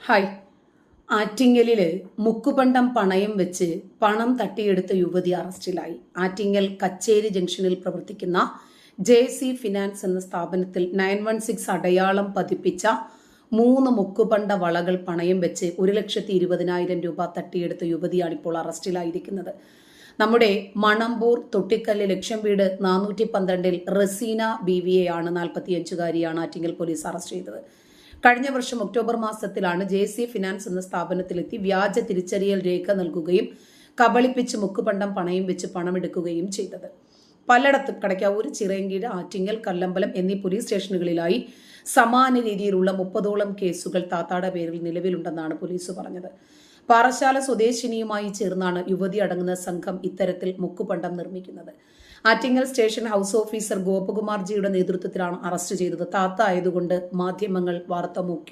Hi. ആറ്റിങ്ങലില് മുക്കുപണ്ടം പണയം വെച്ച് പണം തട്ടിയെടുത്ത യുവതി അറസ്റ്റിലായി. ആറ്റിങ്ങൽ കച്ചേരി ജംഗ്ഷനിൽ പ്രവർത്തിക്കുന്ന JC ഫിനാൻസ് എന്ന സ്ഥാപനത്തിൽ 916 അടയാളം പതിപ്പിച്ച 3 മുക്കുപണ്ട വളകൾ പണയം വെച്ച് 1,20,000 രൂപ തട്ടിയെടുത്ത യുവതിയാണ് ഇപ്പോൾ അറസ്റ്റിലായിരിക്കുന്നത്. നമ്മുടെ മണമ്പൂർ തൊട്ടിക്കല്ല് ലക്ഷം വീട് 412 റസീന ബീവിയെയാണ് 45-കാരിയാണ് ആറ്റിങ്ങൽ പോലീസ് അറസ്റ്റ് ചെയ്തത്. കഴിഞ്ഞ വർഷം ഒക്ടോബർ മാസത്തിലാണ് JC ഫിനാൻസ് എന്ന സ്ഥാപനത്തിലെത്തി വ്യാജ തിരിച്ചറിയൽ രേഖ നൽകുകയും കബളിപ്പിച്ച് മുക്കുപണ്ടം പണയം വെച്ച് പണമെടുക്കുകയും ചെയ്തത്. പലയിടത്തും കടയ്ക്കാവൂർ, ചിറയൻകീഴ്, ആറ്റിങ്ങൽ, കല്ലമ്പലം എന്നീ പോലീസ് സ്റ്റേഷനുകളിലായി സമാന രീതിയിലുള്ള 30ഓളം കേസുകൾ താത്താടെ പേരിൽ നിലവിലുണ്ടെന്നാണ് പോലീസ് പറഞ്ഞത്. പാറശാല സ്വദേശിനിയുമായി ചേർന്നാണ് യുവതി അടങ്ങുന്ന സംഘം ഇത്തരത്തിൽ മുക്കുപണ്ടം നിർമ്മിക്കുന്നത്. ആറ്റിങ്ങൽ സ്റ്റേഷൻ ഹൗസ് ഓഫീസർ ഗോപകുമാർജിയുടെ നേതൃത്വത്തിലാണ് അറസ്റ്റ് ചെയ്തത്. താത്ത ആയതുകൊണ്ട് മാധ്യമങ്ങൾ വാർത്ത മൂക്കി.